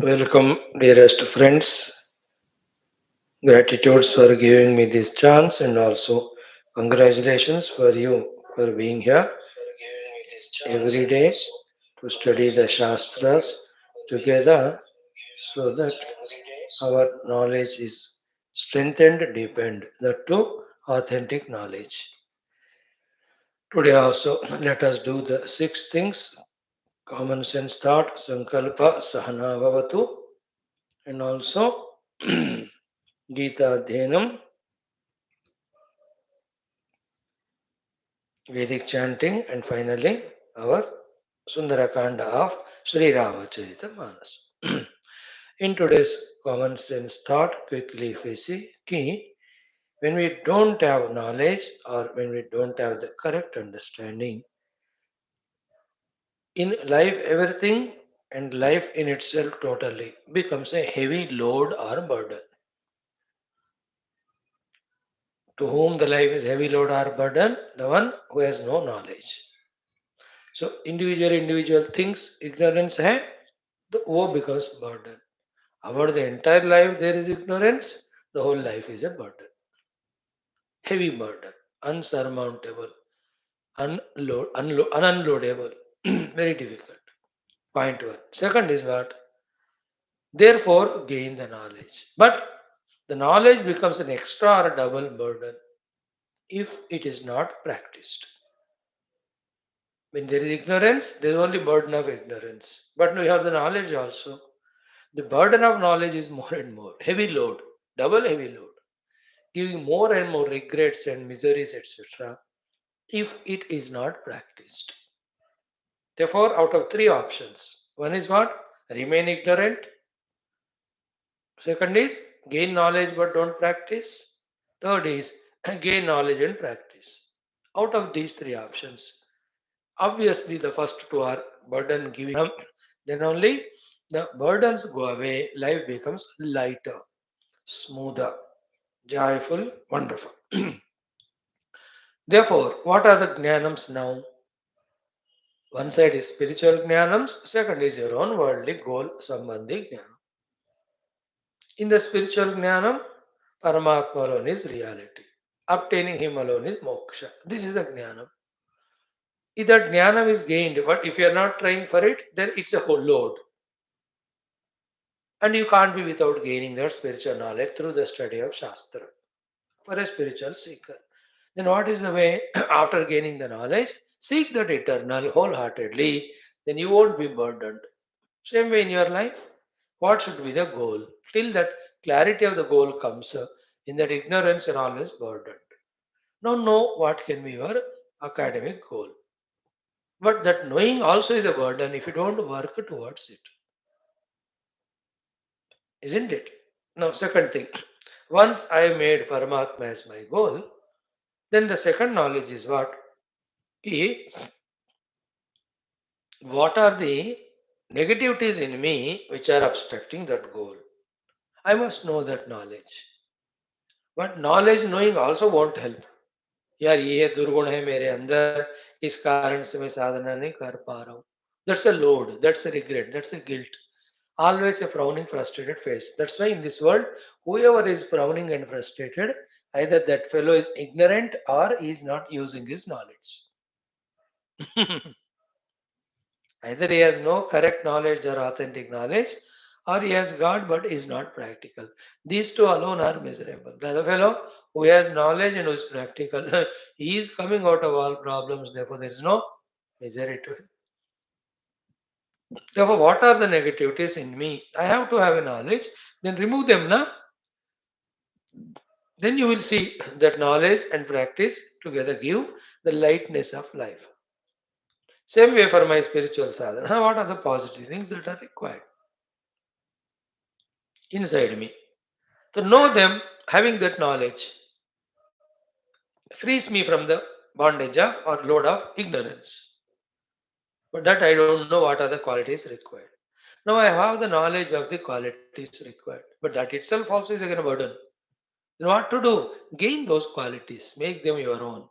Welcome, dearest friends. Gratitudes for giving me this chance, and also congratulations for you for being here every day to study the Shastras together so that our knowledge is strengthened, deepened, that too authentic knowledge. Today also, let us do the six things: common sense thought, sankalpa, sahana bhavatu, and also Geetha Dhenam, Vedic chanting, and finally our Sundara Kanda of Sri Charitha Manas. In today's common sense thought, quickly if we see, key, when we don't have knowledge or when we don't have the correct understanding, in life everything and life in itself totally becomes a heavy load or burden. To whom the life is heavy load or burden? The one who has no knowledge. So individual thinks ignorance hai, the O becomes burden. About the entire life there is ignorance, the whole life is a burden. Heavy burden, unsurmountable, ununloadable, very difficult. Point one. Second is what? Therefore, gain the knowledge. But the knowledge becomes an extra or double burden if it is not practiced. When there is ignorance, there is only burden of ignorance. But we have the knowledge also. The burden of knowledge is more and more. Heavy load, double heavy load, giving more and more regrets and miseries, etc., if it is not practiced. Therefore, out of three options, one is what? Remain ignorant. Second is gain knowledge but don't practice. Third is gain knowledge and practice. Out of these three options, obviously the first two are burden giving up, then only the burdens go away, life becomes lighter, smoother, joyful, wonderful. Therefore, what are the jnanams now? One side is spiritual jnanams, second is your own worldly goal sambandhi jnanam. In the spiritual jnanam, Paramatma alone is reality. Obtaining him alone is moksha. This is the jnanam. If that jnanam is gained, but if you are not trying for it, then it's a whole load. And you can't be without gaining that spiritual knowledge through the study of Shastra for a spiritual seeker. Then what is the way after gaining the knowledge? Seek that eternal wholeheartedly, then you won't be burdened. Same way in your life, what should be the goal? Till that clarity of the goal comes, in that ignorance you're always burdened. Now know what can be your academic goal. But that knowing also is a burden if you don't work towards it. Isn't it? Now, second thing, once I made Paramatma as my goal, then the second knowledge is what? Ki, what are the negativities in me which are obstructing that goal? I must know that knowledge. But knowledge knowing also won't help. यार ये दुर्गुण है मेरे अंदर इस कारण से मैं साधना नहीं कर पा रहा हूँ. That's a load, that's a regret, that's a guilt. Always a frowning, frustrated face. That's why in this world, whoever is frowning and frustrated, either that fellow is ignorant or he is not using his knowledge. Either he has no correct knowledge or authentic knowledge, or he has God but is not practical. These two alone are miserable. The other fellow who has knowledge and who is practical, he is coming out of all problems, therefore there is no misery to him. Therefore, what are the negativities in me? I have to have a knowledge, then remove them, na? Then you will see that knowledge and practice together give the lightness of life. Same way for my spiritual sadhana, what are the positive things that are required inside me? To know them, having that knowledge, frees me from the bondage of or load of ignorance. But that I don't know what are the qualities required. Now I have the knowledge of the qualities required, but that itself also is again a burden. Then what to do? Gain those qualities, make them your own.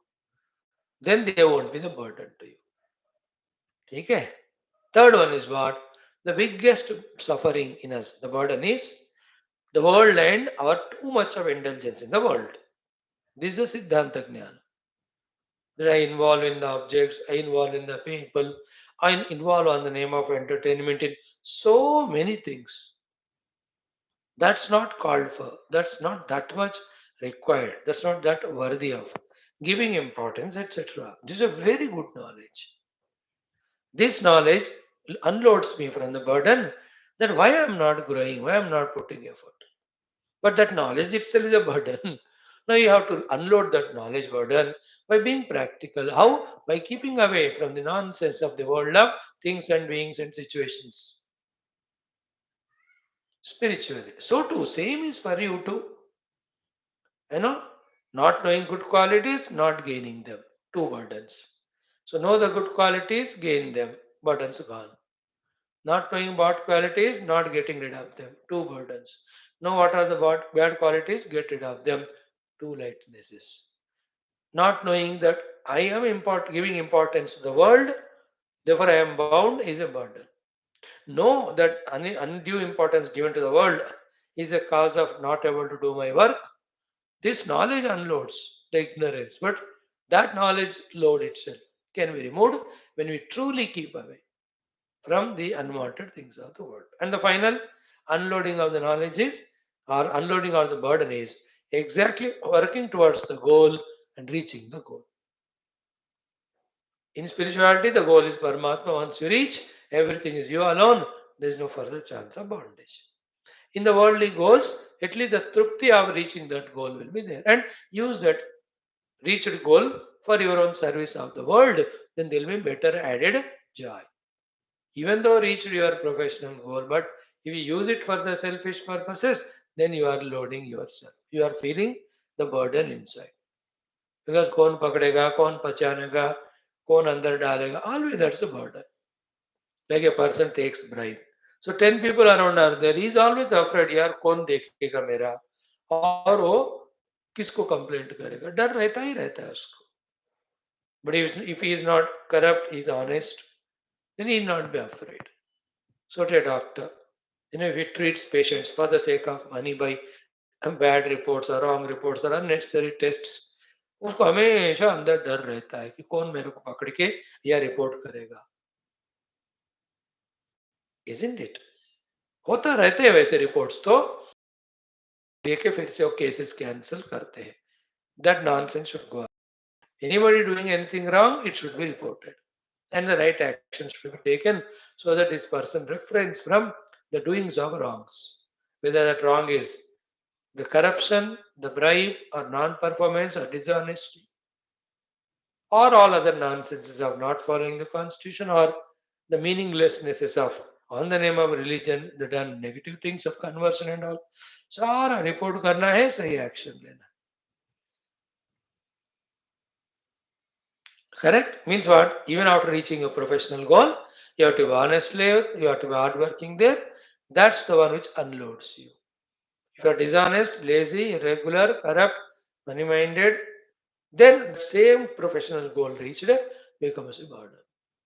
Then they won't be the burden to you. Okay? Third one is what? The biggest suffering in us, the burden is the world and our too much of indulgence in the world. This is a Siddhanta Jnana. That I involve in the objects, I involve in the people, I involve on the name of entertainment in so many things. That's not called for. That's not that much required. That's not that worthy of giving importance, etc. This is a very good knowledge. This knowledge unloads me from the burden that why I'm not growing, why I'm not putting effort. But that knowledge itself is a burden. Now you have to unload that knowledge burden by being practical. How? By keeping away from the nonsense of the world of things and beings and situations. Spiritually. So too, same is for you too. You know, not knowing good qualities, not gaining them. Two burdens. So know the good qualities, gain them. Burdens gone. Not knowing bad qualities, not getting rid of them. Two burdens. Know what are the bad qualities, get rid of them. Two lightnesses. Not knowing that I am giving importance to the world, therefore I am bound is a burden. Know that undue importance given to the world is a cause of not able to do my work. This knowledge unloads the ignorance, but that knowledge load itself can be removed when we truly keep away from the unwanted things of the world. And the final unloading of the knowledge is, or unloading of the burden is, exactly working towards the goal and reaching the goal. In spirituality, the goal is Paramatma. Once you reach, everything is you alone. There is no further chance of bondage. In the worldly goals, at least the trupti of reaching that goal will be there. And use that reached goal for your own service of the world, then there will be better added joy. Even though reached your professional goal, but if you use it for the selfish purposes, then you are loading yourself. You are feeling the burden inside. Because कौन पकड़ेगा, कौन पहचानेगा, कौन अंदर डालेगा, always that's a burden. Like a person takes bribe. So 10 people around are there. He is always afraid, यार कौन देखेगा मेरा, और वो किसको कंप्लेंट करेगा. डर रहता ही रहता है उसको. But if he is not corrupt, he is honest, then he will not be afraid. So to a doctor, if he treats patients for the sake of money by bad reports or wrong reports or unnecessary tests, उसको हमेशा अंदर डर रहता है कि कौन मेरे को पकड़ के या रिपोर्ट करेगा. Isn't it? होता रहते हैं वैसे रिपोर्ट्स तो देखे फिर से वो केसेस कैंसिल करते हैं. That nonsense should go. Anybody doing anything wrong, it should be reported. And the right action should be taken so that this person refrains from the doings of wrongs. Whether that wrong is the corruption, the bribe, or non performance, or dishonesty, or all other nonsenses of not following the constitution, or the meaninglessnesses of, on the name of religion, the done negative things of conversion and all. सारा report करना है, सही action लेना. Correct? Means what? Even after reaching a professional goal, you have to be honest there, you have to be hardworking there. That's the one which unloads you. If you are dishonest, lazy, irregular, corrupt, money minded, then same professional goal reached becomes a burden.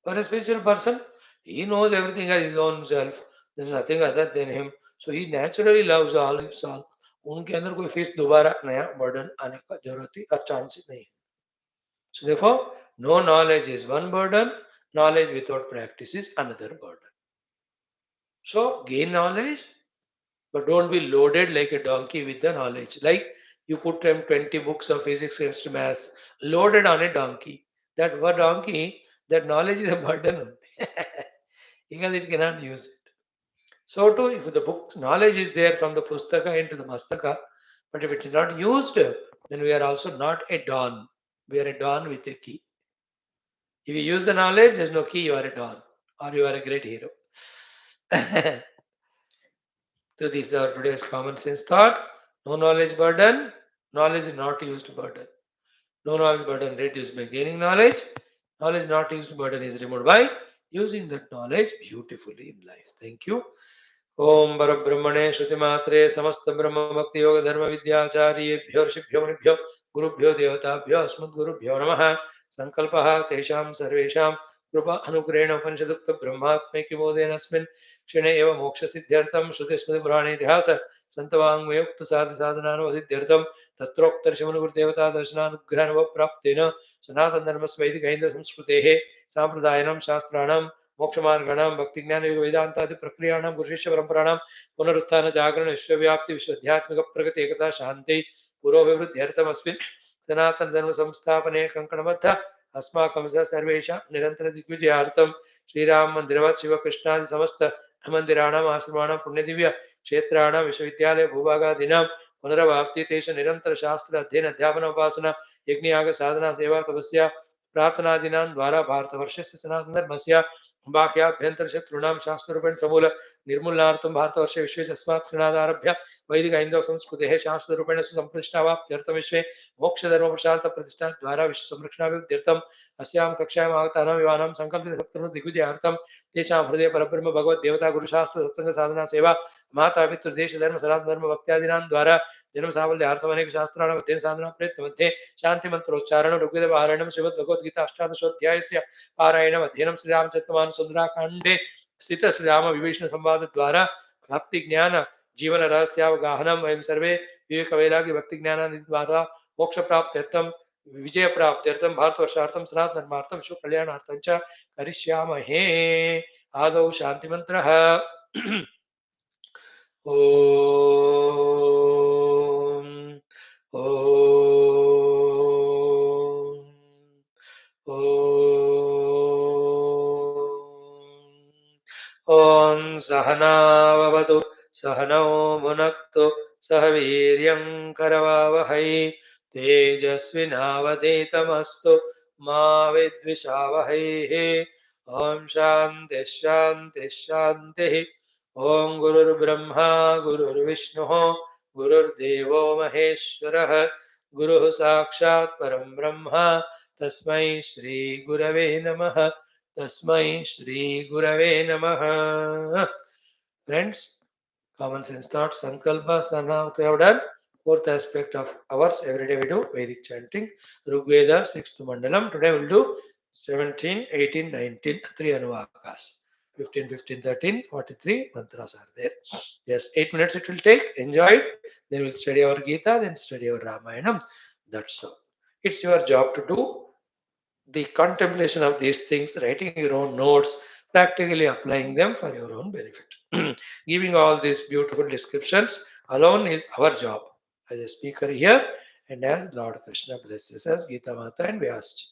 For a spiritual person, he knows everything as his own self. There's nothing other than him. So he naturally loves all, lives all. उनके अंदर कोई face दोबारा नया burden आने का जरूरत ही और chance ही नहीं. So therefore, no knowledge is one burden, knowledge without practice is another burden. So gain knowledge, but don't be loaded like a donkey with the knowledge. Like you put them 20 books of physics, chemistry, maths, loaded on a donkey. That one donkey, that knowledge is a burden because it cannot use it. So too, if the book knowledge is there from the pustaka into the mastaka, but if it is not used, then we are also not a don. We are a don with a key. If you use the knowledge, there's no key, you are a don or you are a great hero. So this is our today's common sense thought. No knowledge burden, knowledge is not used burden. No knowledge burden reduced by gaining knowledge. Knowledge not used burden is removed by using that knowledge beautifully in life. Thank you. ओम परब्रह्मणे श्रुतिमात्रे समस्त ब्रह्म भक्ति योग धर्म विद्याचार्येभ्यो ऋषिभ्यो मुनिभ्यो गुरुभ्यो देवताभ्यो अस्मद्गुरुभ्यो नमः. संकल्पः तेषां सर्वेषां कृपा अनुग्रहेण उपनिषदुक्त ब्रह्मात्मैक्यबोधेन क्षणे एव मोक्षसिद्ध्यर्थं श्रुतिस्मृतिपुराणेतिहास सन्तवाङ्मयोक्त साधनानुसिद्ध्यर्थं तत्रोक्तर्षमनुगुरुदेवता दर्शनानुग्रहानुभवप्राप्तेन सनातनधर्मस्वैदिकैन्द्रसंस्कृतेः साम्प्रदायिनां शास्त्राणां मोक्षमार्गाणां भक्तिज्ञानयोगवेदान्तादिप्रक्रियाणां गुरुशिष्यपरम्पराणां पुनरुत्थान जागरण विश्वव्याप्ति विश्वध्यात्मिक प्रगति एकता शान्ति पुरोभिवृद्ध्यर्थमस्मिन् सनातनधर्म संस्थापने कङ्कणबद्ध अस्माकं स सर्वेषां निरन्तरदिग्विजयार्थं श्रीराम मन्दिरवत् शिवकृष्णादि समस्त मन्दिराणाम् आश्रमाणां पुण्यदिव्य क्षेत्राणां विश्वविद्यालय भूभागादीनां पुनरवाप्ति तेषु निरन्तरशास्त्र अध्ययन अध्यापन उपासना यज्ञयाग साधना सेवा तपस्या प्रार्थनादीनां द्वारा भारतवर्षस्य सनातनधर्मस्य बाह्याभ्यन्तरशत्रूणां शास्त्ररूपेण समूल निर्मूलनार्थं भारतवर्षे विश्वेश अस्मात् क्षणादारभ्य वैदिक हिंदव संस्कृतेः शास्त्ररूपेण सुसम्प्रतिष्ठावाप्त्यर्थं विश्वे मोक्षधर्मप्रसारप्रतिष्ठा द्वारा विश्व संरक्षणाभिवृद्ध्यर्थम् अस्यां कक्षायाम् आगतानां युवानां सङ्कल्पितसत्कर्म दिग्विजयार्थं तेषां हृदये परब्रह्म भगवद् देवता गुरुशास्त्र सत्संग साधना सेवा माता पितृ देश धर्म सनातन धर्म भक्त्यादीनां द्वारा जन्म साफल्यार्थम अनेक शास्त्राणां अध्ययन साधना प्रयत्न मध्ये शांति मंत्रोच्चारण ऋग्वेद पारायणं श्रीमद् भगवद्गीता अष्टादशोऽध्यायस्य पारायणम् अध्ययनं श्रीरामचरितमानस सुंदराकाण्डे स्थित श्रीराम विभीषण संवाद द्वारा भक्ति ज्ञान जीवन रहस्यावगाहनं वयं सर्वे विवेक वैराग्य भक्ति ज्ञानादि द्वारा मोक्ष प्राप्त्यर्थं विजय प्राप्त्यर्थं भारतवर्षार्थं सनातन धर्मार्थं विश्व कल्याणार्थं च करिष्यामहे। आदौ शांति मंत्रः। ॐ ॐ ॐ सहनाववतु सहनौ भुनक्तु सह वीर्यं करवावहै तेजस्विनावधीतमस्तु मा विद्विषावहै। ॐ शान्तिः शान्तिः शान्तिः। ॐ गुरुर्ब्रह्मा गुरुर्विष्णुः गुरुर्देवो महेश्वरः गुरुः साक्षात् परं ब्रह्म तस्मै श्री गुरवे नमः। तस्मै श्री गुरवे नमः। Friends, common sense thoughts, sankalpa, sadhana, we have done. Fourth aspect of ours, every day we do Vedic chanting. Rigveda, 6th Mandalam. Today we'll do 17, 18, 19, 3 Anuvakas. 15, 15, 13, 43 mantras are there. Yes, 8 minutes it will take. Enjoy it. Then we'll study our Geetha, then study our Ramayanam. That's all. It's your job to do the contemplation of these things, writing your own notes, practically applying them for your own benefit. Giving all these beautiful descriptions alone is our job as a speaker here and as Lord Krishna blesses us, Geeta Mata and Vyasji.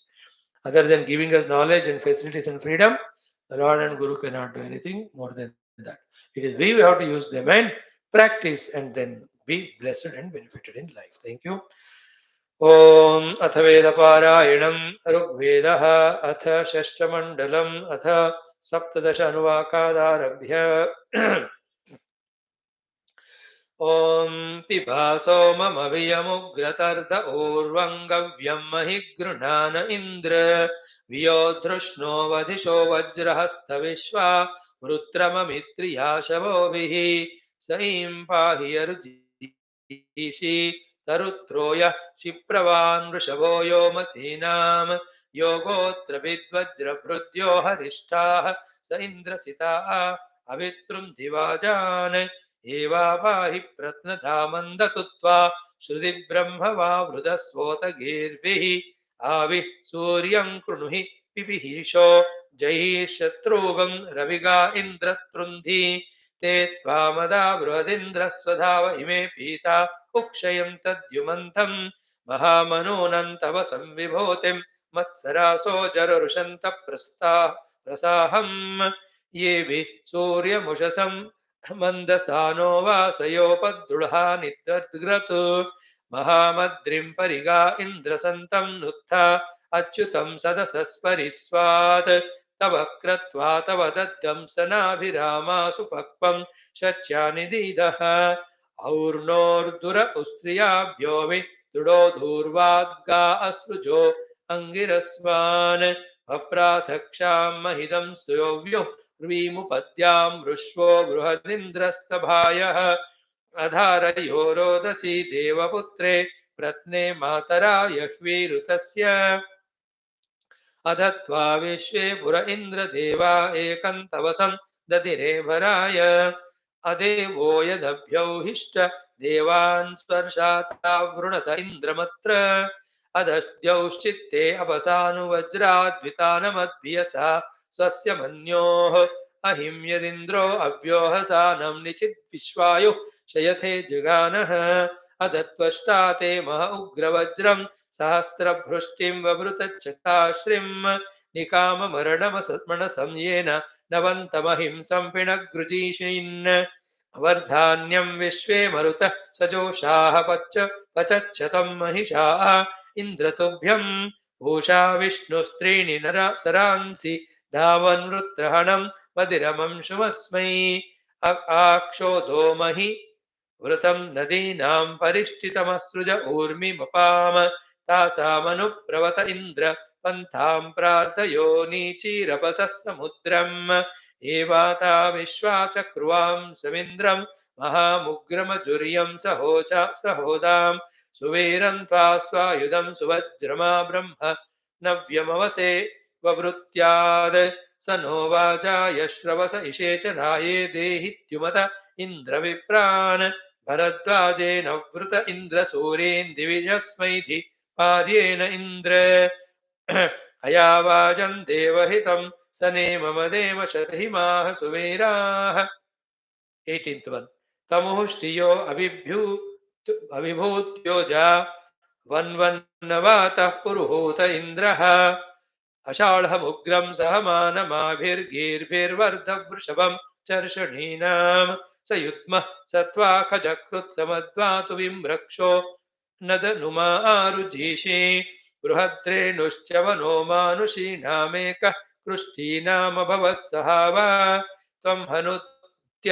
Other than giving us knowledge and facilities and freedom, the Lord and Guru cannot do anything more than that. It is we who have to use them and practice and then be blessed and benefited in life. Thank you. ॐ अथ वेदपारायणं ऋग्वेदः अथ षष्ठमण्डलम् अथ सप्तदश अनुवाकादारभ्य ॐ पिबा सोममभियमुग्रतर्द ऊर्वं गव्यं महि गृह्णान इन्द्र वियोधृष्णो वधिषो वज्रहस्तविश्वा वृत्रममित्रियाशवोभिः स ईं पाहि यरुजीषि तरुत्रोय क्षिप्रवान् वृषभो यो मतीनां योगोऽत्र विद्वज्रभृद्यो हरिष्ठाः स इन्द्रचिताः अवितृन्धि वाजान् एवापाहि प्रत्नधामन्दतुत्वा श्रुतिब्रह्मवावृतस्वोतगीर्भिः आविः सूर्यं कृणुहि पिपीहिषो जैः शत्रुघं रविगा इन्द्रतृन्धि ते त्वामदा बृहदिन्द्रस्वधाव इमे पीता उक्षयं तद्युमन्तं महामनूनन्तव संविभूतिं मत्सरासो जररुषन्त प्रसाहम् येभिः सूर्यमुषसं मन्दसानो वासयोपद्रुढा निद्रद्ग्रत् महामद्रिं परिगा इन्द्रसन्तं नुत्था अच्युतं सदसस्परिस्वात् तव क्रत्वा तव दद्धं सनाभिरामासु पक्वं शच्यानिदीदः और्णोर्दुर उस्त्रियाभ्यो विदुडो धूर्वाद्गा असृजो अङ्गिरस्वान् अप्राथक्षां महिदं सुयोव्युः वीमुपद्यां वृश्वो बृहदिन्द्रस्तभायः अधारयो रोदसी देवपुत्रे प्रत्ने मातरा यह्वीरुतस्य अधत्वा विश्वे पुर इन्द्रदेवा एकन्तवसं ददिरे भराय अदेवो यदभ्यौहिष्ट देवान् स्पर्शाता वृणत इन्द्रमत्र अधस्द्यौश्चित्ते अपसानुवज्राद्वितानमद्भियसा स्वस्य मन्योः अहिं यदिन्द्रो अव्योहसानं निचिद्विश्वायुः शयथे जगानः अदत्वष्टा ते मह उग्रवज्रं सहस्रभृष्टिं ववृतच्चकाश्रिं निकाममरणमसत्मणसं येन नवन्तमहिंसं पिणगृजीषीन् वर्धान्यं विश्वे मरुतः सजोषाः पचच्छतं महिषाः इन्द्रतुभ्यं भूषा विष्णुस्त्रीणि नर सरांसि धावन्वृत्रहणं मदिरमंशुमस्मै आक्षोधो महि वृतं नदीनां परिष्ठितमसृज ऊर्मिमपाम तासामनुप्रवत इन्द्र पन्थां प्रार्थयो नीचीरपसः समुद्रम् एवाता विश्वाचक्रुवां समिन्द्रं महामुग्रमजुर्यं सहोदां सुवीरं त्वा स्वायुधं सुवज्रमा ब्रह्म नव्यमवसे ववृत्याद् स नो वाजाय श्रवस इषे च राये देहित्युमत इन्द्रविप्रान् भरद्वाजेन वृत इन्द्रसूरेन् दिविजस्मैधि पार्येण इन्द्र अयावाजं देवहितं स नेमम देव शतहिमाः सुवीराः 18th one तमुः श्रियो अभिभूत्योजा वन्वन्नवातः पुरुहूत इन्द्रः अषाढमुग्रं सहमानमाभिर्गीर्भिर्वर्धवृषभं चर्षणीनां स युग्मः सत्त्वाखजकृत्समद्वातु विम्रक्षो नदनुमा आरुजीषे बृहद्रेणुश्च वनो मानुषीणामेकः कृष्टीनामभवत् सहावा त्वं हनुत्य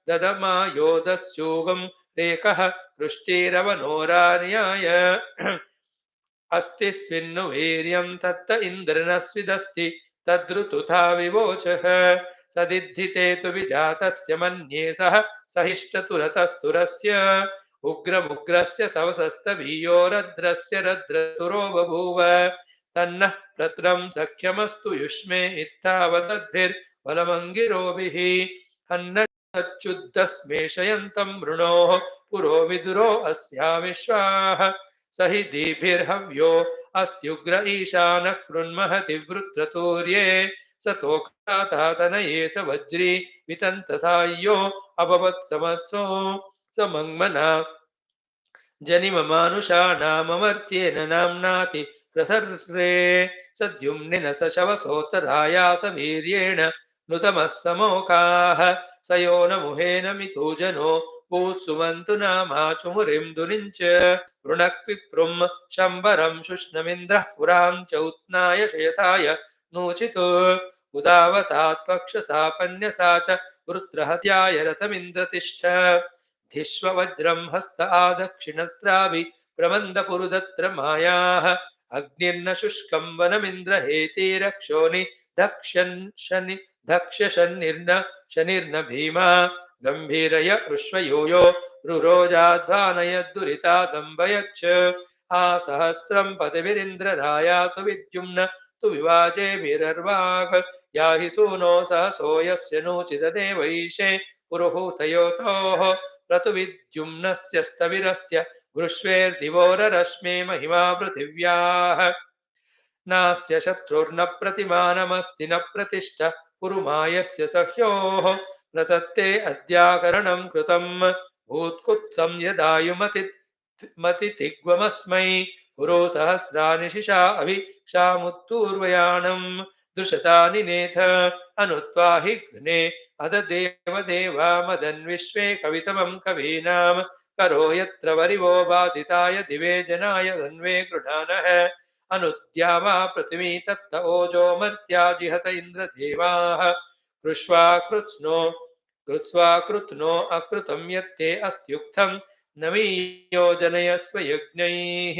ददमायोदस्यूगं रेकः कृष्टीरवनोरार्याय अस्ति स्विन्नु वीर्यं तत्त इन्द्रनस्विदस्ति तद्रुतुथा विवोचः सदिद्धिते तु विजातस्य मन्ये सह सहिष्टतुरतस्तुरस्य उग्रमुग्रस्य तव सस्तवीयो रद्रस्य रद्रतुरो बभूव तन्नः प्रत्रं सख्यमस्तु युष्मे इत्तावदद्भिर्बलमङ्गिरोभिः हन्नच्युद्धस्मेषयन्तं मृणोः पुरो विदुरो अस्या विश्वाः स हि दीभिर्हव्यो अस्त्युग्र ईशानः कृन्महति वृत्रतूर्ये स तोकातातनये स वज्री वितन्तसाय्यो अभवत् समत्सो स मङ्मना जनिममानुषाणाममर्त्येन नाम्नाति प्रसर्रे सद्युम्निन स शवसोत्तराया स वीर्येण नुतमः समोकाः स यो न मुहेन मिथुजनो भूत्सुमन्तु नामाचुमुरिं दुरिञ्च वृणक्विप्रुं शम्बरं शुष्णमिन्द्रः पुरां च उत्नाय शयताय नोचितो उदावता त्वक्षसापन्यसा च वृत्रहत्याय रथमिन्द्रतिष्ठ धिष्व वज्रं हस्त आदक्षिणत्रावि प्रमन्दपुरुदत्र मायाः अग्निर्न शुष्कं वनमिन्द्रहेतिरक्षोनि शनिर्न भीमा गम्भीरय ऋष्वयोयो रुरोजाध्वानयद्दुरितादम्बयच्छ आसहस्रं पतिभिरिन्द्रराया तु विद्युम्न तु विवाजेभिरर्वाक् याहि सूनो सहसो यस्य नोचितदेवैषे पुरुहूतयोतोः क्रतुविद्युम्नस्य स्तविरस्य वृष्वेर्दिवोररश्मे महिमा पृथिव्याः नास्य शत्रुर्न प्रतिमानमस्ति न प्रतिष्ठ पुरुमायस्य सह्योः प्रतत्ते अद्याकरणं कृतं भूत्कुत्सं यदायुमतिग्वमस्मै पुरो सहस्राणि शिशा अभिक्षामुत्तूर्वयाणं दृशतानि नेथ अनुत्वा हि घ्ने अद देवदेवा मदन्विश्वे कवितमं कवीनां करो यत्र वरिवो बाधिताय दिवे जनाय धन्वे गृणानः अनुद्यावा पृथिवी तत्त ओजो मर्त्या जिहत इन्द्रदेवाः कृत्स्वा कृत्नो अकृतं यत्ते अस्त्युक्तं नवीयोजनयस्व यज्ञैः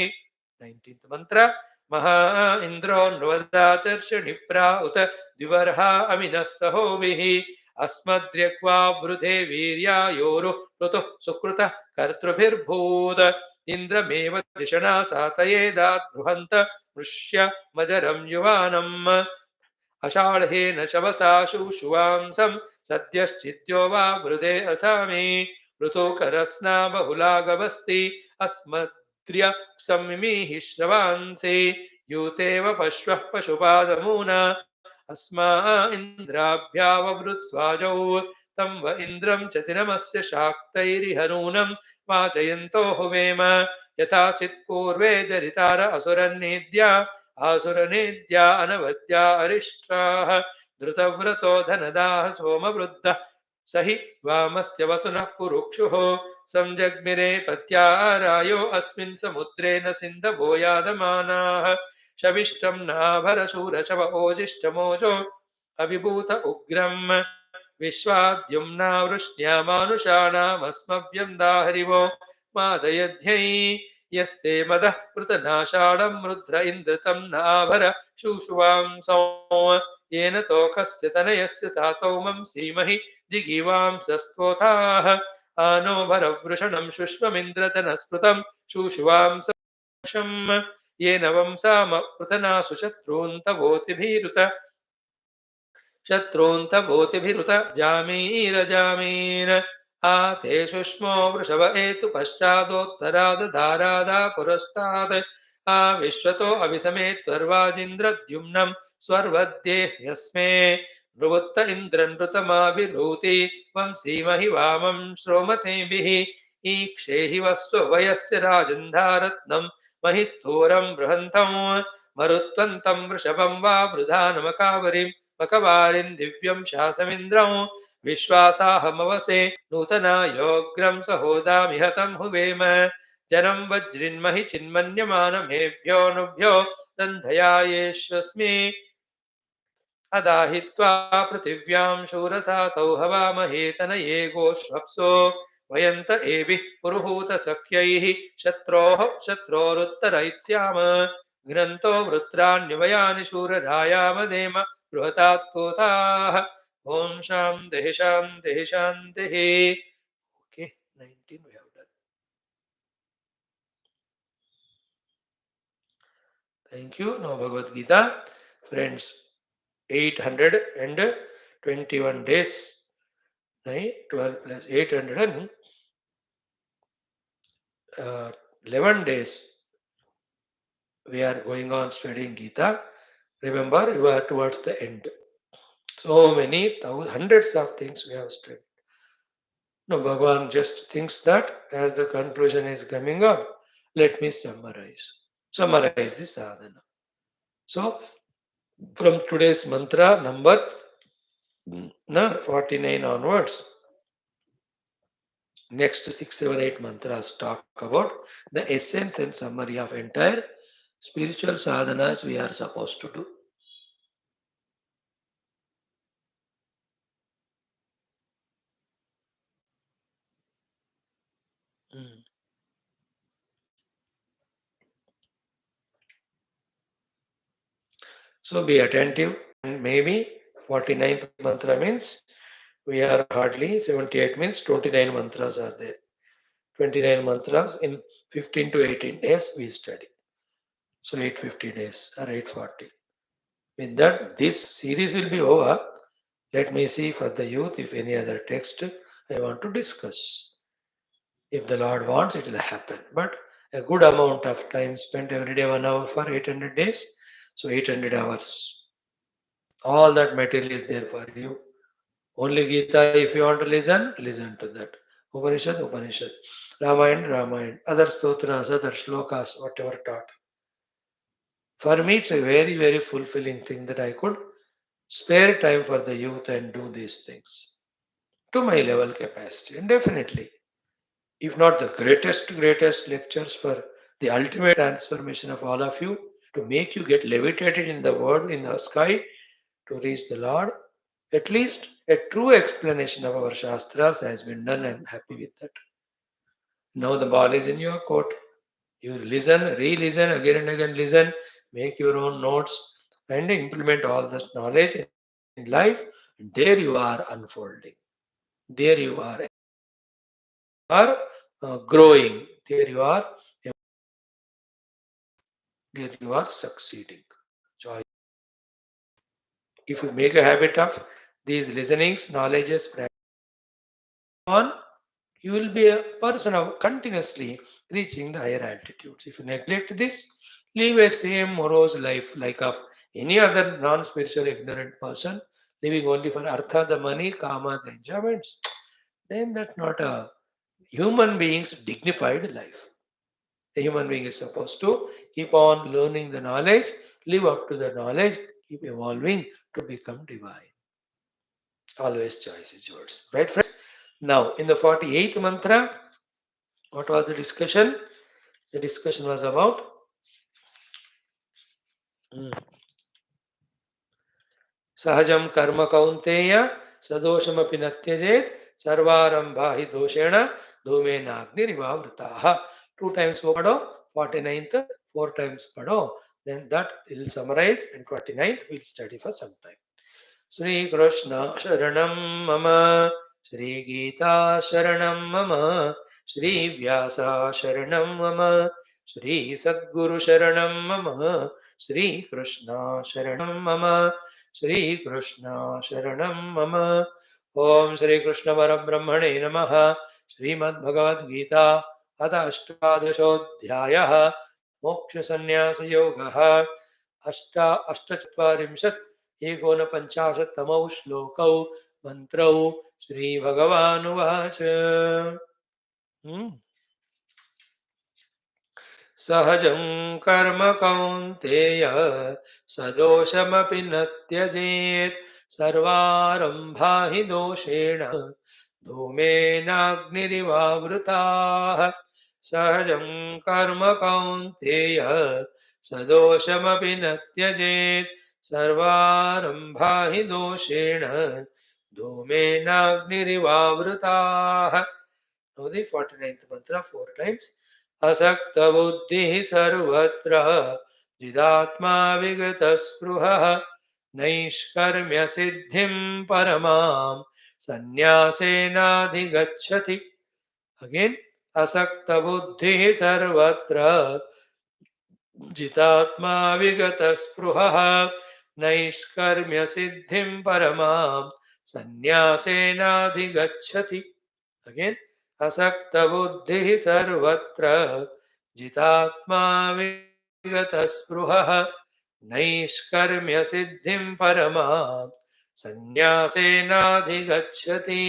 19th मंत्र महा इन्द्रो नृवदाचर्षणिप्रा उत द्विवर्हा अमिनः सहोभिः अस्मद्र्यक्वा वृधे वीर्यायोरुः ऋतुः सुकृतः कर्तृभिर्भूत् इन्द्रमेव दिशना सातयेदात् बृहन्त मृष्य मजरं युवानम् अषाढेन शवसा शुशुवांसं सद्यश्चिद्यो वा वृदे असामि ऋतोकरस्ना बहुलागवस्ति अस्मद्र्य संमिः श्रवांसि यूतेव पश्वः पशुपादमूना अस्मा इन्द्राभ्याववृत्स्वाजौ तं व इन्द्रं चतिरमस्य शाक्तैरिहनूनं वाचयन्तो हुवेम यथा चित्पूर्वे जरितार असुरन्नेद्या आसुरनेद्या अनवद्या अरिष्टाः धृतव्रतो धनदाः सोमवृद्धः स हि वामस्य वसुनः पुरुक्षुः संजग्मिरे पत्यारायो अस्मिन् समुद्रे न सिन्धवो यादमानाः शविष्टं नाभरशूरशव ओजिष्टमोजो अभिभूत उग्रम् विश्वाद्युम्ना वृष्ण्या मानुषाणामस्मभ्यं दाहरिवो मादयध्यै यस्ते मदः पृतनाषाढं रुद्र इन्द्रतं नाभर शूशुवांसौ येन तोकस्य तनयस्य सातौमं सीमहि जिगीवांसस्तोताः आनो भरवृषणं शुष्ममिन्द्रतनस्पृतं शूशुवांसं येन वंसाम पृतनासु शत्रून्तवोतिभिरुत शत्रून्तवोतिभिरुत जामीरजामीन ते शुष्मो वृषभ एतु पश्चादोत्तरादधारादा पुरस्तात् विश्वतो अभिसमे त्वर्वाजिन्द्रद्युम्नं स्वर्वद्येह्यस्मे नृवत्त इन्द्रनृतमाभिरूति वंसीमहि वामं श्रोमतेभिः ईक्षेहि वस्व वयस्य राजन्धारत्नं महिस्थूरं बृहन्तं मरुत्वन्तं वृषभं वा वृधानमकावरिं मकवारिं दिव्यं शासमिन्द्रं विश्वासाहमवसे नूतनायोग्रं सहोदामिहतं हुवेम जनं वज्रिन्महि चिन्मन्यमानमेभ्यो रन्धयायेष्वस्मि अदाहित्वा पृथिव्यां शूरसातौ हवामहे तनये गोष्वप्सो वयन्त एभिः पुरुहूतसख्यैः शत्रोरुत्तरैत्स्याम घ्नन्तो वृत्राण्यवयानि शूररायामदेम बृहतात्तोताः ॐ शान्तिः शान्तिः शान्तिः Okay, 19 we have done. Thank you. Now Bhagavad Gita. Friends, 821 days. 12 plus 811 days. We are going on studying Gita. Remember, you are towards the end. So many hundreds of things we have studied. No, Bhagavan just thinks that as the conclusion is coming up, let me summarize the sadhana. So, from today's mantra number 49 onwards, next 6, 7, 8 mantras talk about the essence and summary of entire spiritual sadhanas we are supposed to do. So be attentive, and maybe 49th mantra means we are hardly 78 means 29 mantras are there. 29 mantras in 15 to 18 days we study. So 850 days or 840. With that, this series will be over. Let me see for the youth if any other text I want to discuss. If the Lord wants, it will happen. But a good amount of time spent every day, 1 hour for 800 days. So 800 hours. All that material is there for you. Only Gita, if you want to listen, listen to that. Upanishad, Upanishad. Ramayana, Ramayana. Other stotras, other shlokas, whatever taught. For me, it's a very, very fulfilling thing that I could spare time for the youth and do these things to my level capacity. And definitely, if not the greatest lectures for the ultimate transformation of all of you, to make you get levitated in the world, in the sky, to reach the Lord, at least a true explanation of our Shastras has been done. I am happy with that. Now the ball is in your court. You listen, re-listen, again and again listen, make your own notes, and implement all this knowledge in life. There you are unfolding. There you are growing. There you are There you are succeeding. Joy. If you make a habit of these listenings, knowledges, on, you will be a person of continuously reaching the higher altitudes. If you neglect this, live a same morose life like of any other non-spiritual ignorant person, living only for artha, the money, kama, the enjoyments, then that's not a human being's dignified life. A human being is supposed to keep on learning the knowledge, live up to the knowledge, keep evolving to become divine. Always choice is yours. Right, friends? Now, in the 48th mantra, what was the discussion? The discussion was about Sahajam karma kaunteya sadoshamapi natyajet sarvarambha hi doshena dhumena agni. Two times pado, 49th, four times pado. Then that will summarize and 29th we'll study for some time. Shri Krishna Sharanam Mama, Shri Geetha Sharanam Mama, Shri Vyasa Sharanam Mama, Shri Sadguru Sharanam Mama, Shri Krishna Sharanam Mama, Shri Krishna Sharanam Mama. Om Shri Krishna Parabrahmane Namaha, Srimad Bhagavad Gita, Atha Ashtadashodhyayah, Moksha Sannyasa Yogaha, Ashtachatvarimshat एकोनपञ्चाशत्तमौ श्लोकौ मन्त्रौ श्रीभगवानुवाच सहजं कर्म कौन्तेय सदोषमपि न त्यजेत् सर्वारम्भा हि दोषेण धूमेनाग्निरिवावृताः सहजं कर्म कौन्तेय सदोषमपि न त्यजेत् सर्वारम्भा हि दोषेण धूमेनाग्निरिवावृताः. Now the 49th mantra four times. Asakta buddhi sarvatra jidatma vigata spruha naishkarmya siddhim paramam sanyasenadhigacchati. Again, asakta buddhi sarvatra जितात्मा विगतस्पृहः नैष्कर्म्य सिद्धिं परमां संन्यासेनाधिगच्छति. Again, असक्तबुद्धिः सर्वत्र जितात्मा विगतस्पृहः नैष्कर्म्य सिद्धिं परमां संन्यासेनाधिगच्छति.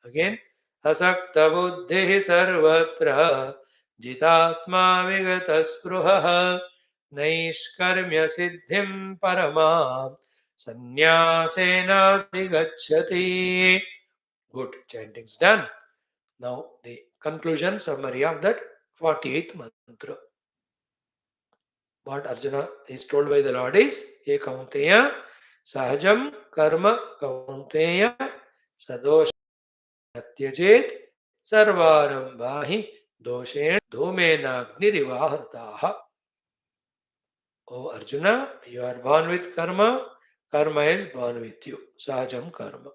Again, असक्तबुद्धिः सर्वत्र जितात्मा विगतस्पृहः नैष्कर्म्य सिद्धिं परमां संन्यासेनाधिगच्छति. Good. Chanting's done. Now the conclusion summary of that 48th mantra. What Arjuna is told by the Lord is Ye Kaunteya Sahajam Karma Kaunteya Sadosha Natyajet Sarvarambhahi Doshen Dhumenagnirirvahrataha. O Arjuna, you are born with karma, karma is born with you. Sahajam karma.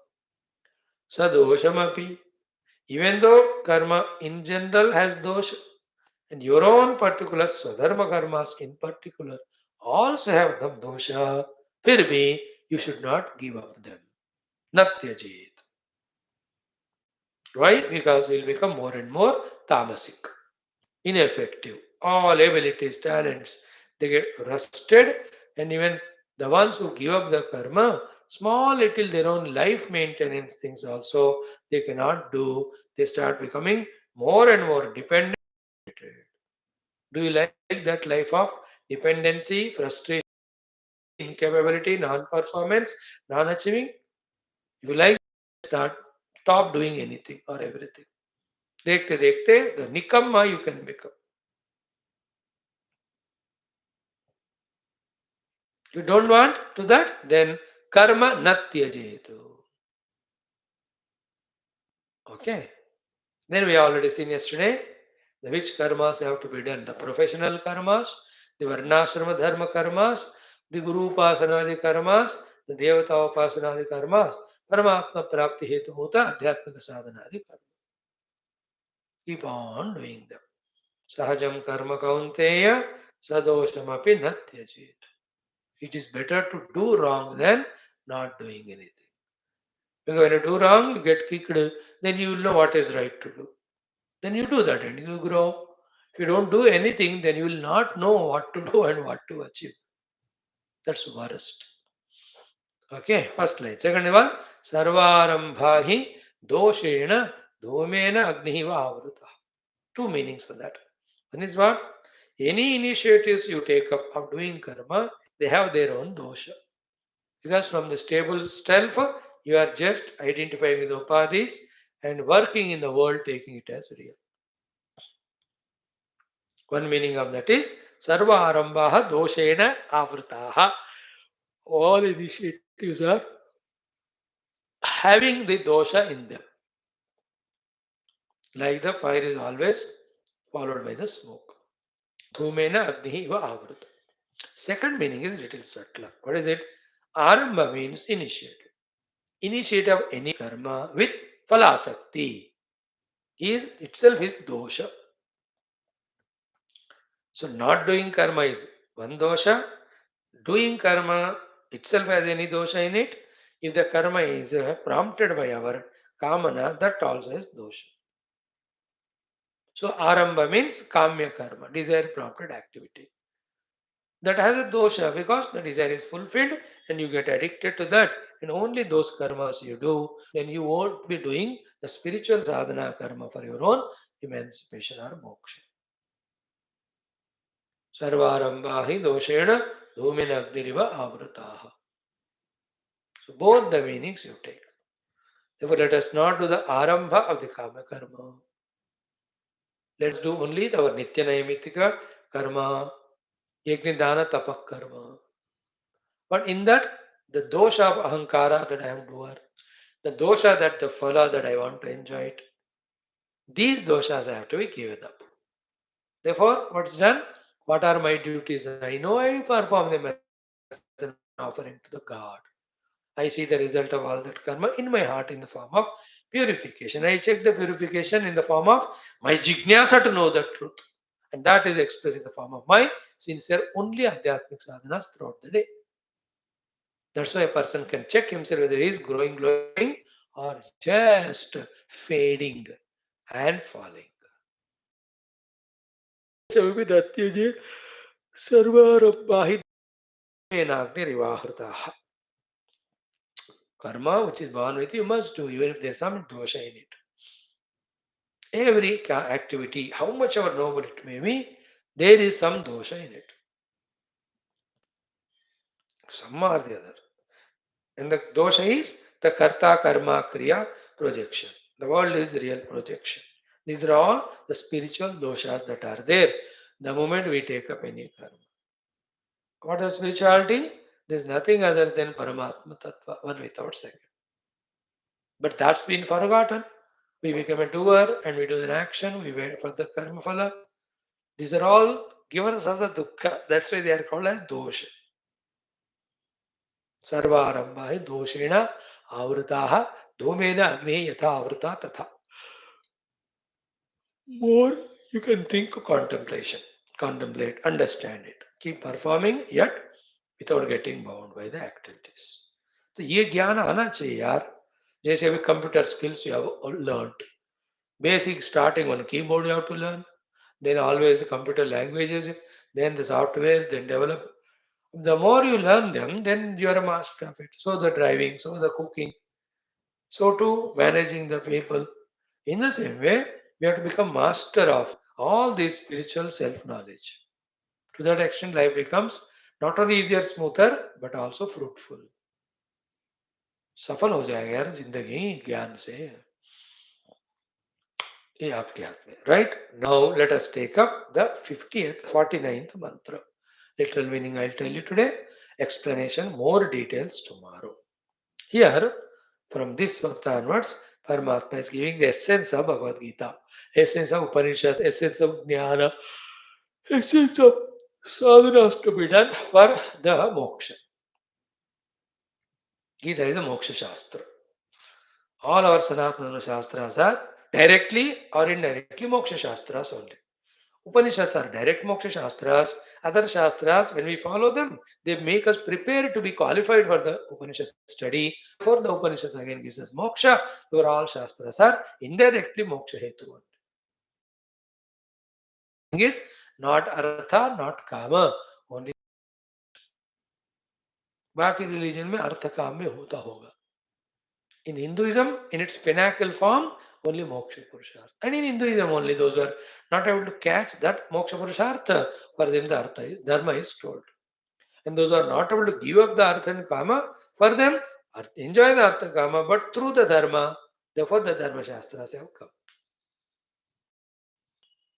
Sadoshamapi. Even though karma in general has dosha, and your own particular swadharma karmas in particular also have them dosha, फिर भी you should not give up them. Natyajit. Why? Because we will become more and more tamasic, ineffective. All abilities, talents, they get rusted, and even the ones who give up the karma, small little their own life maintenance things also they cannot do. They start becoming more and more dependent. Do you like that life of dependency, frustration, incapability, non-performance, non-achieving? If you like, start stop doing anything or everything. देखते देखते the nikamma you can become. You don't want to that, then karma natyajetu. Okay. Then we already seen yesterday the which karmas have to be done. The professional karmas, the varnashrama dharma karmas, the guru upasanadi karmas, the devata upasanadi karmas, paramatma prapti hetu bhuta adhyatmika sadhanadi karma. Keep on doing them. Sahajam karma kaunteya sadoshamapi na tyajit. It is better to do wrong than not doing anything. Because when you do wrong, you get kicked, then you will know what is right to do. Then you do that and you grow. If you don't do anything, then you will not know what to do and what to achieve. That's worst. Okay, first line. Second one, sarvarambhahi doshena dhumena agniva avruta. Two meanings for that. One is what? Any initiatives you take up of doing karma, they have their own dosha. Because from the stable self, you are just identifying with upadhis and working in the world, taking it as real. One meaning of that is sarva arambaha doshena avritaha. All initiatives are having the dosha in them. Like the fire is always followed by the smoke. Dhumena agnihi va avruta. Second meaning is little subtler. What is it? Aramba means initiative. Initiative of any karma with phalasakti is itself is dosha. So not doing karma is one dosha. Doing karma itself has any dosha in it. If the karma is prompted by our kamana, that also is dosha. So aramba means kamya karma, desire prompted activity. That has a dosha because the desire is fulfilled and you get addicted to that, and only those karmas you do, then you won't be doing the spiritual sadhana karma for your own emancipation or moksha. Sarvarambhahi doshena dhumena agniriva avrataha. So both the meanings you take. Therefore, let us not do the arambha of the kama karma. Let's do only our nitya nayamitika karma, yajna dana tapak karma. But in that, the dosha of ahankara that I am doer, the dosha that the phala that I want to enjoy it, these doshas have to be given up. Therefore, what's done? What are my duties? I know I perform them as an offering to the God. I see the result of all that karma in my heart in the form of purification. I check the purification in the form of my jignasa to know the truth. And that is expressed in the form of my sincere only adhyatmic sadhanas throughout the day. That's why a person can check himself whether he is glowing, or just fading and falling. Karma which is born with you must do, even if there's some dosha in it. Every activity, how much ever noble it may be, there is some dosha in it. Some or the other. And the dosha is the karta karma kriya projection. The world is real projection. These are all the spiritual doshas that are there the moment we take up any karma. What is spirituality? There is nothing other than Paramatma Tattva, one without second. But that's been forgotten. We become a doer and we do an action, we wait for the karma phala. These are all givers of the dukkha. That's why they are called as dosha. Sarvarambha doshena avritaha dhumena agni yatha avrita tatha. More you can think of contemplation, contemplate, understand it. Keep performing yet without getting bound by the activities. तो ये ज्ञान आना चाहिए यार. जैसे अभी computer skills you have learned. Basic starting on keyboard you have to learn. Then always computer languages, then the softwares, then develop. The more you learn them, then you are a master of it. So the driving, so the cooking, so too managing the people. In the same way, we have to become master of all this spiritual self-knowledge. To that extent, life becomes not only easier, smoother, but also fruitful. सफल हो जाएगा यार जिंदगी ज्ञान से. ये आपके हाथ में. Right? Now let us take up the 49th mantra. Literal meaning I'll tell you today. Explanation, more details tomorrow. Here, from this mantra onwards, Paramatma is giving the essence of Bhagavad Gita, essence of Upanishads, essence of Jnana, essence of sadhanas to be done for the moksha. Gita is a moksha shastra. All our Sanatana Shastras are directly or indirectly moksha shastras only. Upanishads are direct moksha shastras. Other shastras, when we follow them, they make us prepared to be qualified for the Upanishad study. Therefore, the Upanishads again gives us moksha. Those all shastras are indirectly moksha hetu. Is not artha, not kama. Only बाकी religion में अर्थ काम में होता होगा. In Hinduism, in its pinnacle form, only moksha purushartha. And in Hinduism, only those who are not able to catch that moksha purushartha, for them the artha is, dharma is told. And those who are not able to give up the artha and kama, for them, enjoy the artha kama, but through the dharma, therefore the dharma shastras have come.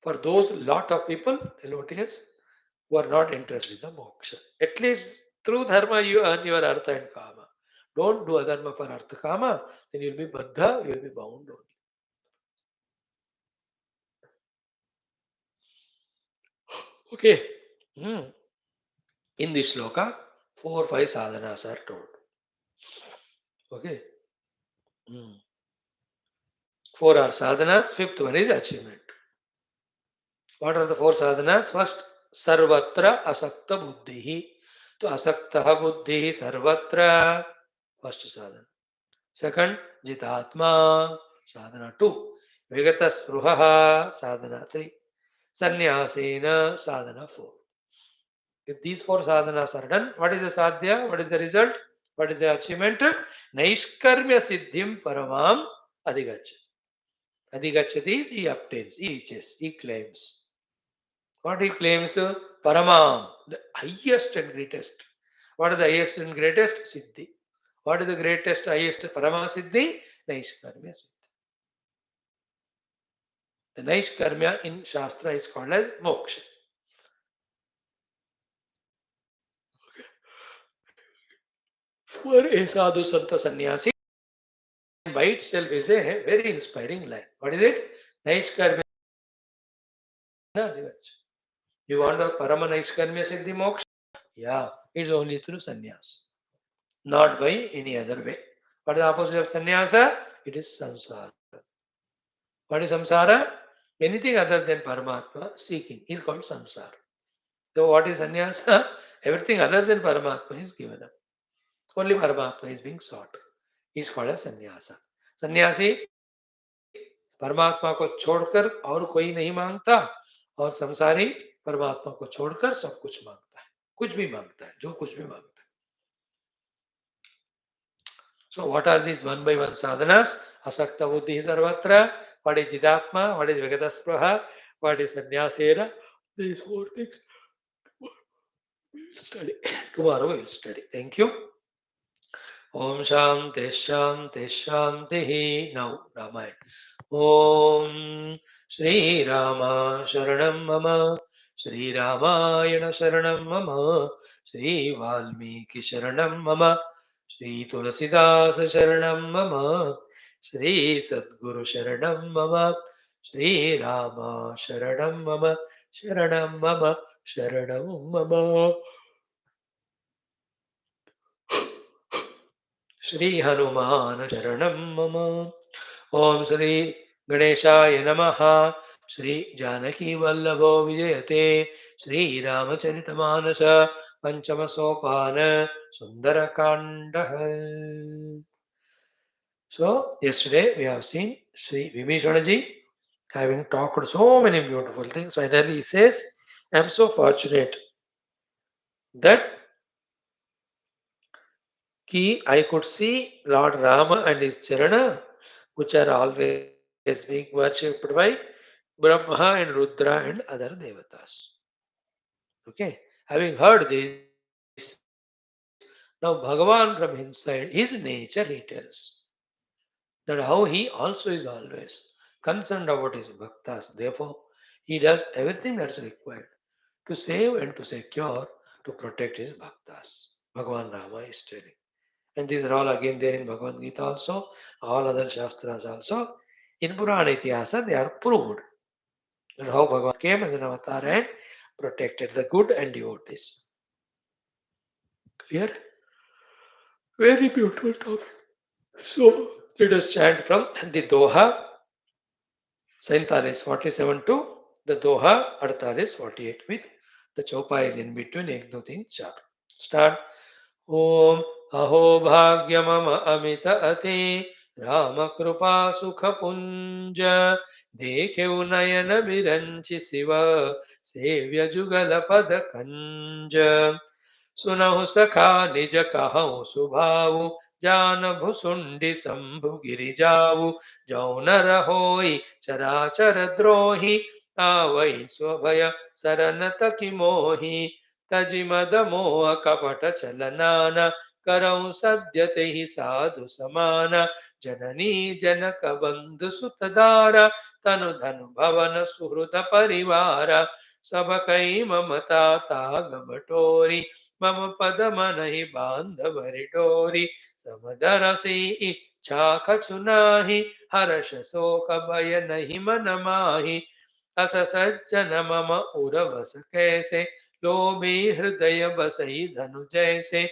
For those lot of people, devotees, who are not interested in the moksha. At least through dharma you earn your artha and kama. Don't do adharma for artha kama, then you'll be baddha, you'll be bound only. Okay. In this shloka, 4 or 5 sadhanas are told. Okay. 4 are sadhanas, 5th one is achievement. What are the 4 sadhanas? First, sarvatra asakta buddhihi. To asakta buddhihi sarvatra. First sadhana. Second, jitatma. Sadhana 2. Vigata spruhaha. Sadhana 3. Sannyasena. Sadhana 4. If these 4 sadhanas are done, what is the sadhya? What is the result? What is the achievement? Naishkarmya siddhim paramam adhigacchati. Adhigacchati is he obtains, he reaches, he claims. What he claims? Paramam, the highest and greatest. What is the highest and greatest? Siddhi. What is the greatest, highest Parama Siddhi? Naishkarmya Siddhi. The Naishkarmya in Shastra is called as moksha. For a sadhu santa sannyasi, by itself is a very inspiring line. What is it? Naishkarmya. You want the Parama Naishkarmya Siddhi moksha? Yeah, it's only through sannyas, not by any other way. What is the opposite of sannyasa? It is samsara. What is samsara? Anything other than Paramatma seeking is called samsara. So what is sannyasa? Everything other than Paramatma is given up. Only Paramatma is being sought. Is called as sannyasa. Sannyasi परमात्मा को छोड़कर और कोई नहीं मांगता और संसारी परमात्मा को छोड़कर सब कुछ मांगता है, कुछ भी मांगता है, जो कुछ भी मांगता है. So what are these one by one sadhanas? Asakta buddhi sarvatra. What is jidatma? What is vigataspruha? What is sannyasena? These 4 things we will study. Tomorrow we will study. Thank you. Om Shanti Shanti Shanti. Now Ramayana. Om Shri Rama Sharanam Mama. Shri Ramayana Sharanam Mama. Shri Valmiki Sharanam Mama. Shri Tulasidas Sharanam Mama. Shri Sadguru Sharanam Mama. Shri Rama Sharanam Mama. Sharanam Mama. Sharanam Mama. Shri Hanuman Sharanam Mama. Om Shri Ganeshaya Namaha. Shri Janaki Vallabho Vijayate. Shri Ramacharita Manasa. Panchama Sopana. Sundara Kandaha. So, yesterday we have seen Sri Vibhishana ji having talked so many beautiful things. Finally, he says, I am so fortunate that I could see Lord Rama and his Charana, which are always being worshipped by Brahma and Rudra and other devatas. Okay, having heard this, now Bhagavan from inside, his nature he tells that how he also is always concerned about his bhaktas. Therefore, he does everything that's required to save and to secure, to protect his bhaktas. Bhagavan Rama is telling. And these are all again there in Bhagavad Gita also, all other Shastras also. In Purana Itihasa, they are proved that how Bhagavan came as an avatar and protected the good and devotees. Clear? Very beautiful topic. So, let us chant from the Doha, 47 to The Doha Artha is 48 with the Chopa is in between 1, 2, 3, 4. Start. Om Aho Bhagya Mama Amita Ati Rama Kripa Sukha Punja Dekhe Unayana Viranchi Siva Sevya Jugala Pada Kanja सुनहु सखा निज कहूँ सुभाऊ जान भुसुंडी शंभु गिरि जाऊ जौन रहोई चराचर द्रोही आवै स्वभय शरण तकी मोही तजि मद मोह कपट चलनान करऊँ सद्य तेहि साधु समान जननी जनक बंधु सुतदारा तनु धनु भवन सुहृद परिवार सब कई ममता ताग बटोरी मम पद मनहि बांधवरि डोरी समदर से इच्छा कछु नाही हर्ष शोक भय नहीं मन माही अस सज्जन मम उरवस कैसे लोभी हृदय बसई धनु जैसे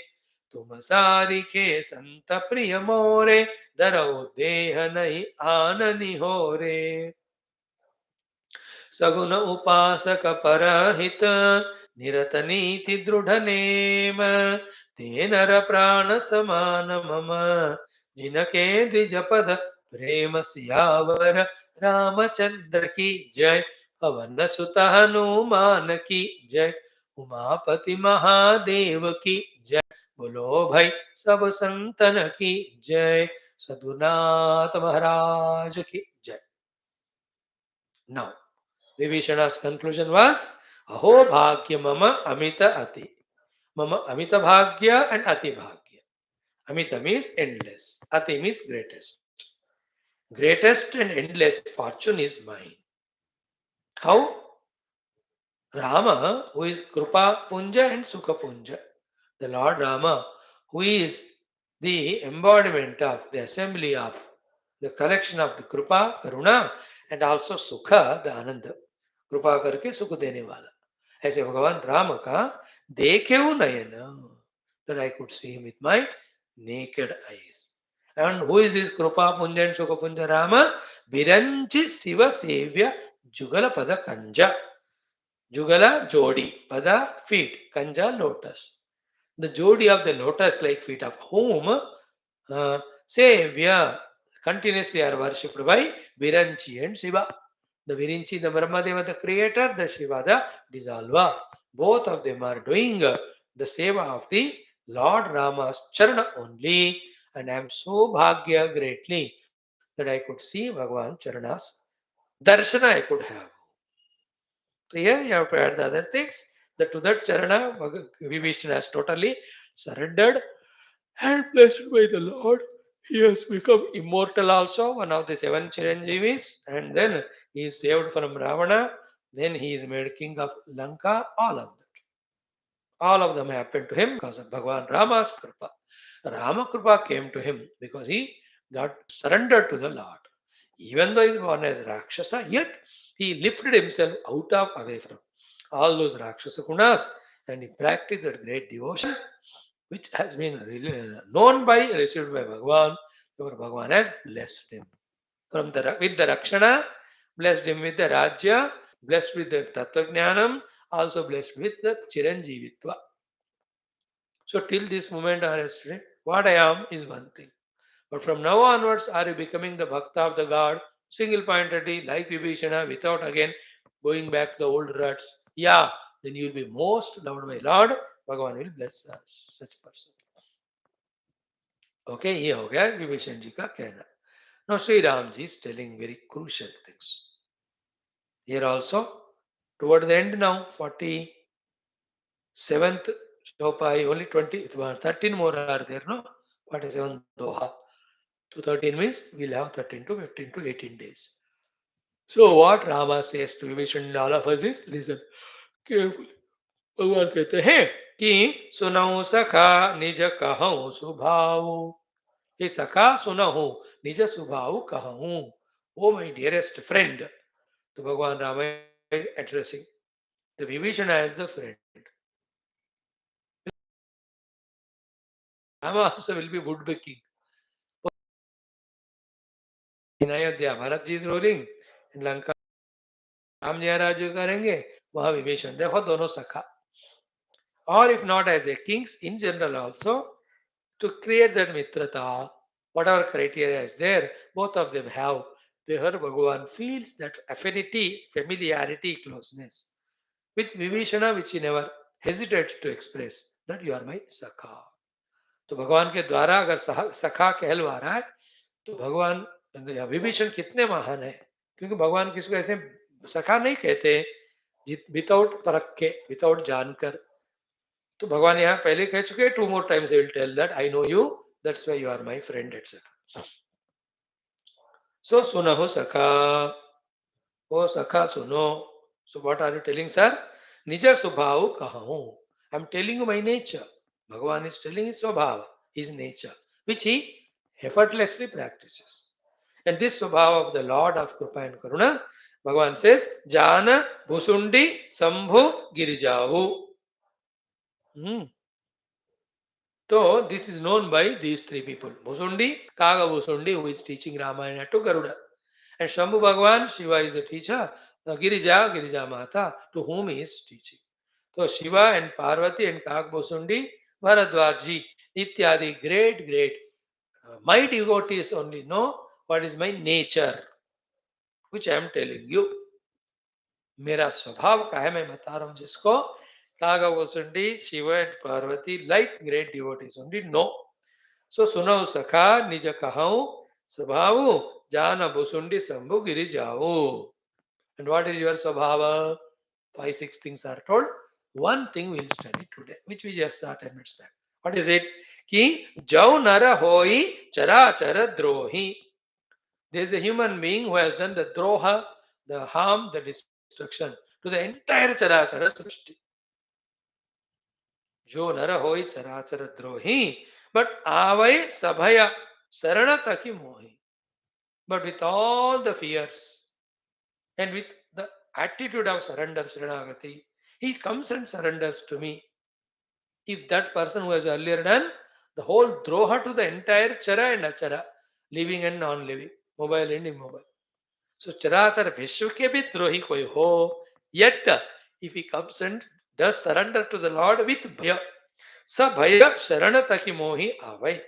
तुम सारिके संत प्रिय मोरे धरऊ देह नहीं आननि होरे सगुन उपासक परहित निरत नीति दृढ़ नेम ते नर प्राण समान मम जिनके द्विज पद प्रेम सियावर रामचंद्र की जय पवन सुत हनुमान की जय उमापति महादेव की जय बोलो भाई सब संतन की जय सदुनाथ महाराज की जय. Now Vibhishana's conclusion was Aho Bhagya Mama Amita Ati. Mama Amita Bhagya and Ati Bhagya. Amita means endless. Ati means greatest. Greatest and endless fortune is mine. How? Rama, who is Krupa Punja and Sukha Punja. The Lord Rama, who is the embodiment of the assembly of the collection of the Krupa, Karuna, and also Sukha, the Ananda. कृपा करके सुख देने वाला ऐसे भगवान राम का देखे नयन that I could see him with my naked eyes. And who is this Krupa Punja and Sukha Punja Rama? Viranchi Siva Sevya Jugala Pada Kanja. Jugala Jodi. Pada feet. Kanja lotus. The Jodi of the lotus like feet of whom Sevya continuously are worshipped by Viranchi and Siva. The Virinchi, the Brahmadeva, the creator, the Shiva, the dissolver. Both of them are doing the seva of the Lord Rama's charana only. And I am so bhagya greatly that I could see Bhagavan Charanas. Darshana I could have. So here you have to add the other things. That to that charana, Vibhishana has totally surrendered and blessed by the Lord. He has become immortal also, one of the 7 Chiranjeevis, and then he is saved from Ravana. Then he is made king of Lanka. All of that. All of them happened to him because of Bhagavan Rama's Kripa. Rama Kripa came to him because he got surrendered to the Lord. Even though he is born as Rakshasa, yet he lifted himself out of away from all those Rakshasa gunas and he practiced that great devotion which has been known by, received by Bhagavan. Therefore, Bhagavan has blessed him. From the with the Rakshana, blessed him with the Rajya, blessed with the Tattvajnanam, also blessed with the Chiranjeevitva. So till this moment or yesterday, what I am is one thing. But from now onwards, are you becoming the Bhakta of the God, single pointedly, like Vibhishana, without again going back to the old ruts? Yeah, then you will be most loved by Lord. Bhagavan will bless us, such person. Okay, ये हो गया विभीषण जी का कहना. Now Sri Ram ji is telling very crucial things. Here also, toward the end now, 47th Chopai, only 13 more are there, no? 47 Doha. So 13 means we'll have 13 to 15 to 18 days. So what Rama says to Vibhishan and all of us is, listen carefully. भगवान कहते हैं कि सुनऊ सखा निज कहूँ सुभाऊ. हे सखा सुनहु निज सुभाऊ कहूँ. Oh my dearest friend. So Bhagavan Rama is addressing the Vibhishana as the friend. Rama also will be woodpicking. In Ayodhya, Bharatji is ruling in Lanka. Ram ji महाराज जो करेंगे वहां विभीषण, देखो दोनों सखा. Or if not as a kings, in general also, to create that mitrata, whatever criteria is there, both of them have. There Bhagavan feels that affinity, familiarity, closeness. With Vibhishana, which he never hesitates to express, that you are my Sakha. तो भगवान के द्वारा अगर सखा कहलवा रहा है तो भगवान विभीषण कितने महान है, क्योंकि भगवान किसी को ऐसे सखा नहीं कहते विदाउट परख के, विदाउट जानकर. तो भगवान यहाँ पहले कह चुके हैं, 2 more times he will tell that I know you, that's why you are my friend, etc. So सुनहो सखा, ओ सखा सुनो. So what are you telling, sir? निज स्वभाव कहूं. I'm telling you my nature. Bhagavan is telling his स्वभाव, his nature, which he effortlessly practices. And this स्वभाव of the Lord of Krupa and Karuna, Bhagavan says, Jana Bhusundi Sambhu Girijahu. So this is known by these 3 people. Bhusundi, Kaga Bhusundi, who is teaching Ramayana to Garuda. And Shambhu Bhagavan, Shiva is the teacher. Girija Mata, to whom he is teaching. So Shiva and Parvati and Kag Bhusundi, Bharadwaji, Ityadi, great. My devotees only know what is my nature, which I am telling you. मेरा स्वभाव का है, मैं बता रहा हूं जिसको. Kaga Bhusundi, Shiva and Parvati, like great devotees only know. So सुनो सखा निज कहूं स्वभाव जान भुसुंडी शंभु गिरि जाओ. And what is your स्वभाव? 5-6 things are told. One thing we will study today, which we just saw 10 minutes back. What is it? कि jau nara hoi charachara drohi. There is a human being who has done the droha, the harm, the destruction to the entire charachara srishti. जो नर होई चराचर द्रोही, but आवै sabhaya saranata ki mohi. But with all the fears and with the attitude of surrender, Saranagati, he comes and surrenders to me. If that person who has earlier done the whole droha to the entire chara and achara, living and non-living, mobile and immobile. So charachara vishwa ke bhi drohi koi ho, yet if he comes and does surrender to the Lord with bhaya, sabhaya sharanata ki mohi avai.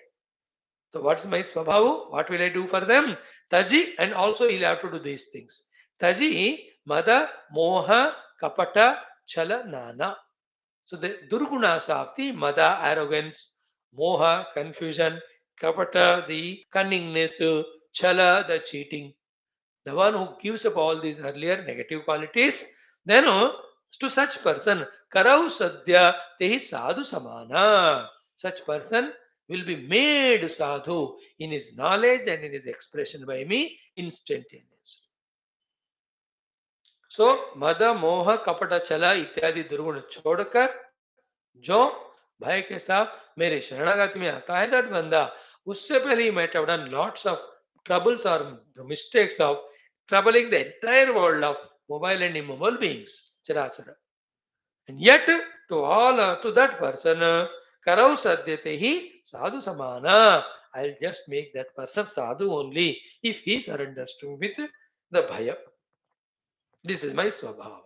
So what's my swabhavu? What will I do for them? Taji, and also he'll have to do these things. Taji, mada, moha, kapata, chala, nana. So the durgunas of the mada, arrogance, moha, confusion, kapata, the cunningness, chala, the cheating. The one who gives up all these earlier negative qualities, then to such person, karau sadhya tehi sadhu samana. Such person will be made sadhu in his knowledge and in his expression by me instantaneously. So, mada, moha, kapata, chala इत्यादि दुर्गुण छोड़कर जो भय के साथ मेरे शरणागति में आता है, that बंदा, उससे पहले he might have done lots of troubles or mistakes of troubling the entire world of mobile and immobile beings, charachara. And yet, to all, to that person, karau sadhyate hi sadhu samana. I'll just make that person sadhu only if he surrenders to me with the bhaya. This is my swabhava.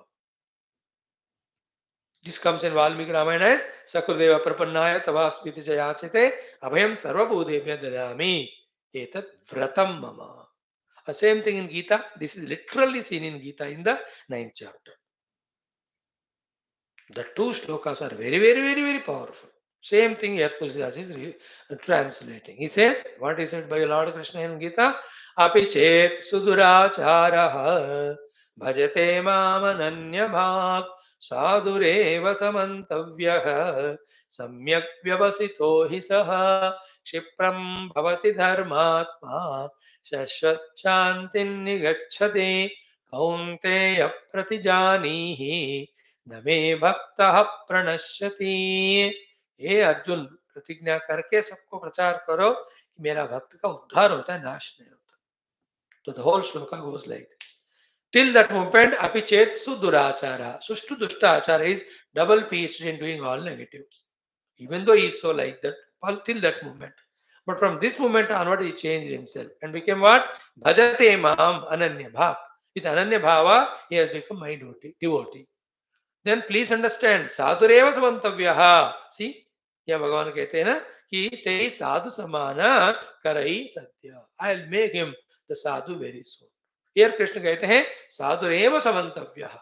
This comes in Valmiki Ramayana as Sakrudeva Prapannaya Tavasmiti Jayachite Abhayam Sarvabhudebhya Dadami Etat Vratam Mama. The same thing in Gita. This is literally seen in Gita in the 9th chapter. The 2 shlokas are very powerful. Same thing here Tulsidas is translating. He says, what is said by Lord Krishna in Gita? Api chet suduracharaha bhajate mamananya bhak साधुरेव समन्तव्यः सम्यक् व्यवसितो हि सः क्षिप्रं भवति धर्मात्मा शाश्वतशान्तिं निगच्छति कौन्तेय प्रतिजानीहि न मे भक्तः प्रणश्यति. हे अर्जुन, प्रतिज्ञा करके सबको प्रचार करो कि मेरा भक्त का उद्धार होता है, नाश नहीं होता. तो the whole shloka goes like this. Till that moment, api chet sudurachara. Sushtu dushta achara is double PhD in doing all negative. Even though he is so like that, till that moment. But from this moment onward, he changed himself and became what? Bhajate maam ananya bhak. With Ananya Bhava, he has become my devotee. Then please understand, Sadhureva Samantavyaha. See, here Bhagavan कहते हैं ना कि ते sadhu samana karai satya. I'll make him the sadhu very soon. Here Krishna कहते हैं Sadhureva Samantavyaha.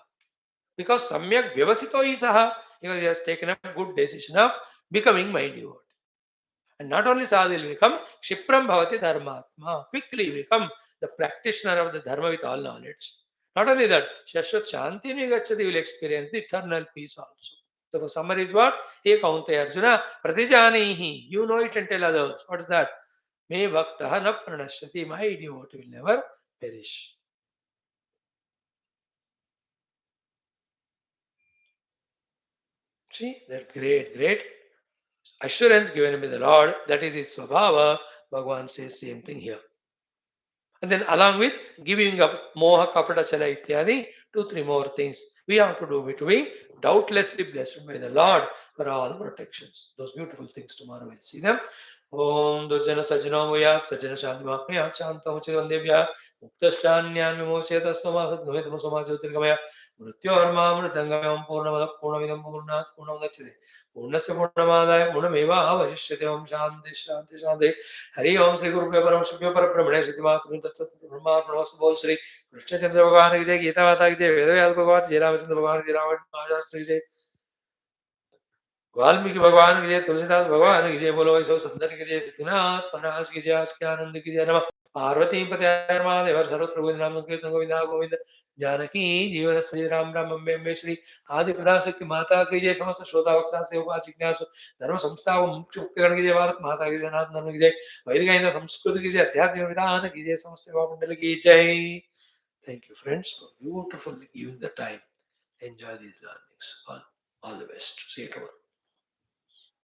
Because Samyak Vyavasito is saha. Because he has taken a good decision of becoming my devotee. And not only sadhu will become, Kshipram Bhavati Dharmatma. Quickly become the practitioner of the Dharma with all knowledge. Not only that, Shashwat Shanti Vigachati will experience the eternal peace also. So the summary is what? Hey Kaunte Arjuna, Pratijanihi. You know it and tell others. What is that? Me Bhaktaha na pranashyati. My devotee will never perish. See, that great assurance given by the Lord. That is his Swabhava. Bhagavan says same thing here. And then along with giving up moha kapata chala ityadi, 2-3 more things we have to do to be doubtlessly blessed by the Lord for all protections. Those beautiful things tomorrow we'll see them. Om Durjana Sajjano Voyat Sajjana Shantimapniyat Shantam Chidandevya Muktashanyam Vimochetastamah Nuvetama Somajyotirgamaya Mrityorma Purnamada Purnavidam Purnat Purnamudachide Purnasya Purnamadaya Purnameva Avashishyate Om Shanti Hari ओम श्री गुरु परम शिव्य पर ब्रह्मणे श्री मातृ तत्व ब्रह्मा प्रणवस्त बोल श्री कृष्णचंद्र भगवान की जय गीता माता की जय वेद व्यास भगवान जय रामचंद्र भगवान की रावण महाशास्त्र की जय वाल्मीकि भगवान की जय तुलसीदास भगवान की जय बोलो वैष्णव सुंदर की जय पृथ्वीनाथ महाराज की जय आज के आनंद की जय नमः पार्वती पते महादेव सर्वत्र गोविंद नाम कीर्तन गोविंदा गोविंद जानकी जीवन श्री राम राम अम्बे अम्बे श्री आदि पराशक्ति माता की जय समस्त श्रोता वत्सा से उपास जिज्ञासु धर्म संस्था मुक्ति मुक्तिगण की जय भारत माता की जय सनातन धर्म की जय वैदिक संस्कृति की जय अध्यात्म विधान की जय समस्त मंडल की जय. Thank you friends for beautifully giving the time. Enjoy these learnings. All the best. See you tomorrow.